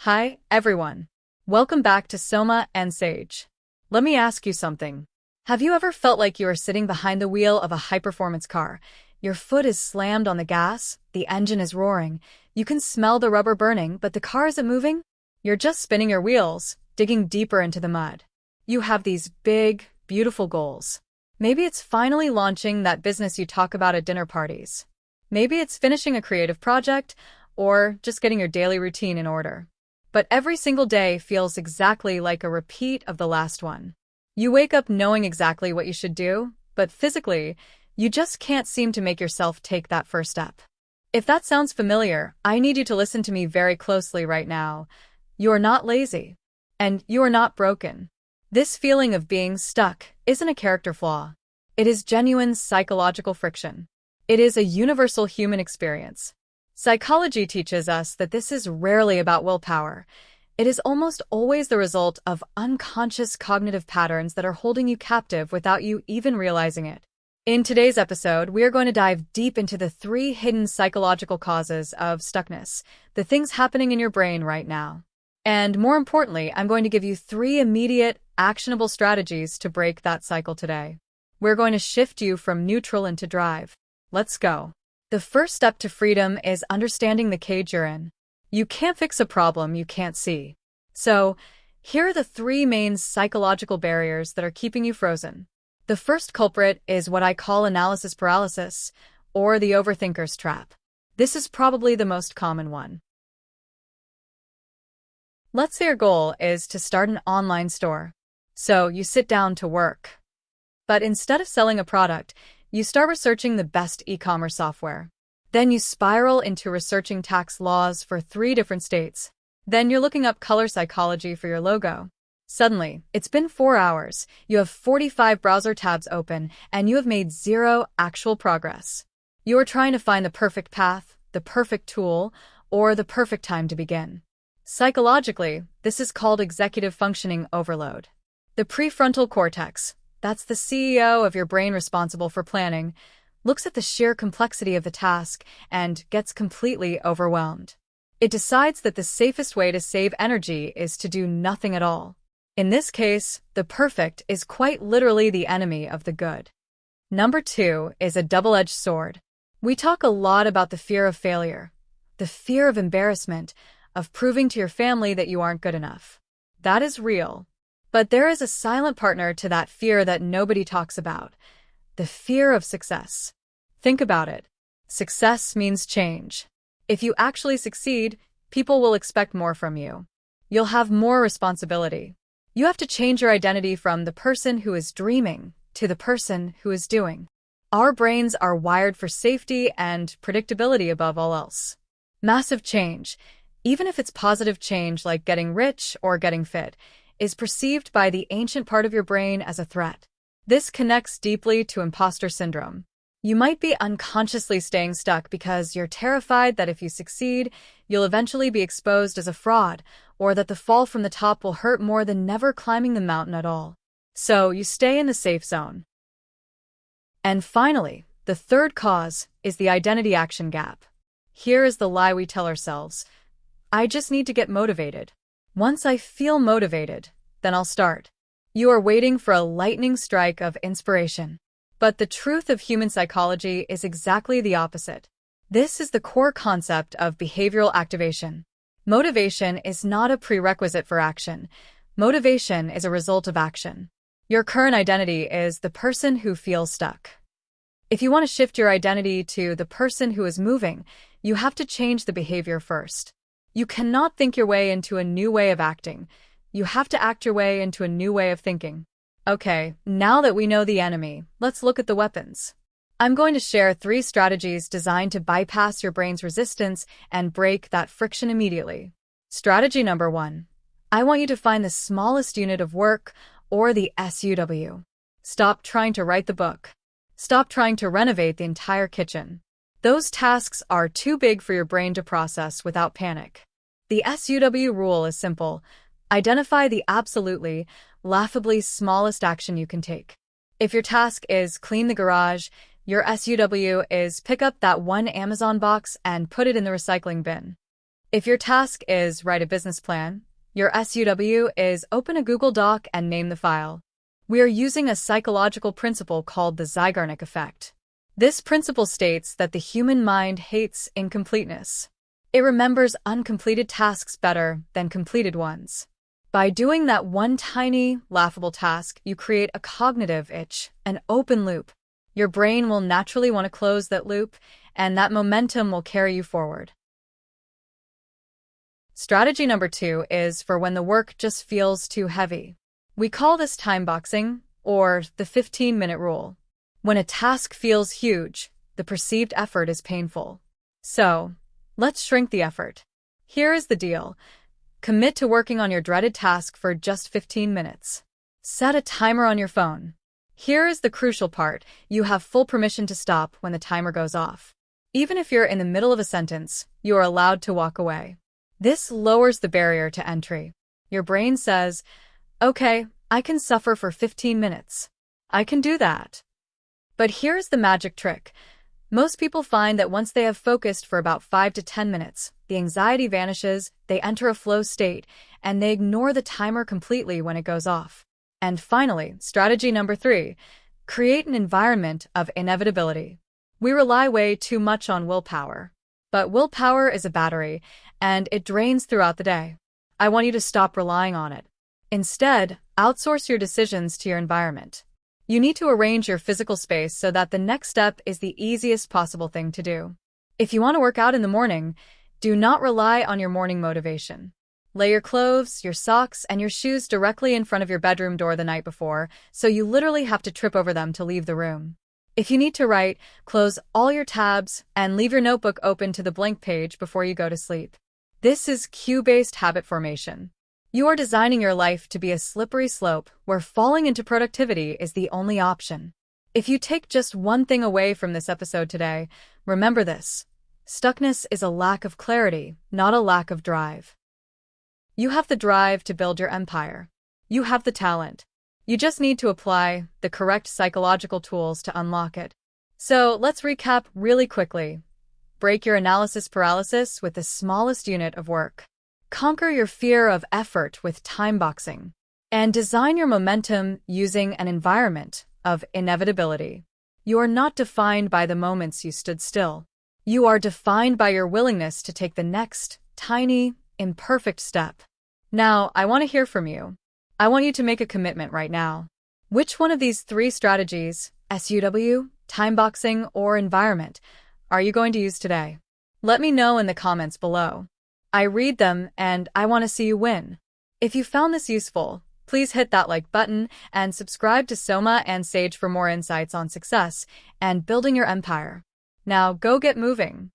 Hi, everyone. Welcome back to Soma and Sage. Let me ask you something. Have you ever felt like you are sitting behind the wheel of a high-performance car? Your foot is slammed on the gas, the engine is roaring, you can smell the rubber burning, but the car isn't moving? You're just spinning your wheels, digging deeper into the mud. You have these big, beautiful goals. Maybe it's finally launching that business you talk about at dinner parties. Maybe it's finishing a creative project, or just getting your daily routine in order. But every single day feels exactly like a repeat of the last one. You wake up knowing exactly what you should do, but physically, you just can't seem to make yourself take that first step. If that sounds familiar, I need you to listen to me very closely right now. You are not lazy, and you are not broken. This feeling of being stuck isn't a character flaw. It is genuine psychological friction. It is a universal human experience. Psychology teaches us that this is rarely about willpower. It is almost always the result of unconscious cognitive patterns that are holding you captive without you even realizing it. In today's episode, we are going to dive deep into the 3 hidden psychological causes of stuckness, the things happening in your brain right now. And more importantly, I'm going to give you 3 immediate, actionable strategies to break that cycle today. We're going to shift you from neutral into drive. Let's go. The first step to freedom is understanding the cage you're in. You can't fix a problem you can't see. So, here are the 3 main psychological barriers that are keeping you frozen. The first culprit is what I call analysis paralysis, or the overthinker's trap. This is probably the most common one. Let's say your goal is to start an online store. So, you sit down to work. But instead of selling a product, you start researching the best e-commerce software. Then you spiral into researching tax laws for 3 different states. Then you're looking up color psychology for your logo. Suddenly, it's been 4 hours, you have 45 browser tabs open, and you have made 0 actual progress. You are trying to find the perfect path, the perfect tool, or the perfect time to begin. Psychologically, this is called executive functioning overload. The prefrontal cortex, that's the CEO of your brain responsible for planning, looks at the sheer complexity of the task and gets completely overwhelmed. It decides that the safest way to save energy is to do nothing at all. In this case, the perfect is quite literally the enemy of the good. Number 2 is a double-edged sword. We talk a lot about the fear of failure, the fear of embarrassment, of proving to your family that you aren't good enough. That is real. But there is a silent partner to that fear that nobody talks about, the fear of success. Think about it. Success means change. If you actually succeed, people will expect more from you. You'll have more responsibility. You have to change your identity from the person who is dreaming to the person who is doing. Our brains are wired for safety and predictability above all else. Massive change, even if it's positive change like getting rich or getting fit, is perceived by the ancient part of your brain as a threat. This connects deeply to imposter syndrome. You might be unconsciously staying stuck because you're terrified that if you succeed, you'll eventually be exposed as a fraud, or that the fall from the top will hurt more than never climbing the mountain at all. So you stay in the safe zone. And finally, the third cause is the identity action gap. Here is the lie we tell ourselves. I just need to get motivated. Once I feel motivated, then I'll start. You are waiting for a lightning strike of inspiration. But the truth of human psychology is exactly the opposite. This is the core concept of behavioral activation. Motivation is not a prerequisite for action. Motivation is a result of action. Your current identity is the person who feels stuck. If you want to shift your identity to the person who is moving, you have to change the behavior first. You cannot think your way into a new way of acting. You have to act your way into a new way of thinking. Okay, now that we know the enemy, let's look at the weapons. I'm going to share 3 strategies designed to bypass your brain's resistance and break that friction immediately. Strategy number 1. I want you to find the smallest unit of work, or the S.U.W. Stop trying to write the book. Stop trying to renovate the entire kitchen. Those tasks are too big for your brain to process without panic. The S.U.W. rule is simple. Identify the absolutely, laughably smallest action you can take. If your task is clean the garage, your S.U.W. is pick up that 1 Amazon box and put it in the recycling bin. If your task is write a business plan, your S.U.W is open a Google Doc and name the file. We are using a psychological principle called the Zeigarnik effect. This principle states that the human mind hates incompleteness. It remembers uncompleted tasks better than completed ones. By doing that one tiny, laughable task, you create a cognitive itch, an open loop. Your brain will naturally want to close that loop, and that momentum will carry you forward. Strategy number 2 is for when the work just feels too heavy. We call this time boxing, or the 15-minute rule. When a task feels huge, the perceived effort is painful. So, let's shrink the effort. Here is the deal. Commit to working on your dreaded task for just 15 minutes. Set a timer on your phone. Here is the crucial part. You have full permission to stop when the timer goes off. Even if you're in the middle of a sentence, you are allowed to walk away. This lowers the barrier to entry. Your brain says, okay, I can suffer for 15 minutes. I can do that. But here's the magic trick. Most people find that once they have focused for about 5 to 10 minutes, the anxiety vanishes, they enter a flow state, and they ignore the timer completely when it goes off. And finally, strategy number 3, create an environment of inevitability. We rely way too much on willpower. But willpower is a battery, and it drains throughout the day. I want you to stop relying on it. Instead, outsource your decisions to your environment. You need to arrange your physical space so that the next step is the easiest possible thing to do. If you want to work out in the morning, do not rely on your morning motivation. Lay your clothes, your socks, and your shoes directly in front of your bedroom door the night before, so you literally have to trip over them to leave the room. If you need to write, close all your tabs and leave your notebook open to the blank page before you go to sleep. This is cue-based habit formation. You are designing your life to be a slippery slope where falling into productivity is the only option. If you take just one thing away from this episode today, remember this. Stuckness is a lack of clarity, not a lack of drive. You have the drive to build your empire. You have the talent. You just need to apply the correct psychological tools to unlock it. So let's recap really quickly. Break your analysis paralysis with the smallest unit of work. Conquer your fear of effort with time boxing. And design your momentum using an environment of inevitability. You are not defined by the moments you stood still. You are defined by your willingness to take the next, tiny, imperfect step. Now, I want to hear from you. I want you to make a commitment right now. Which one of these 3 strategies, S.U.W, time boxing, or environment, are you going to use today? Let me know in the comments below. I read them and I want to see you win. If you found this useful, please hit that like button and subscribe to Soma and Sage for more insights on success and building your empire. Now go get moving.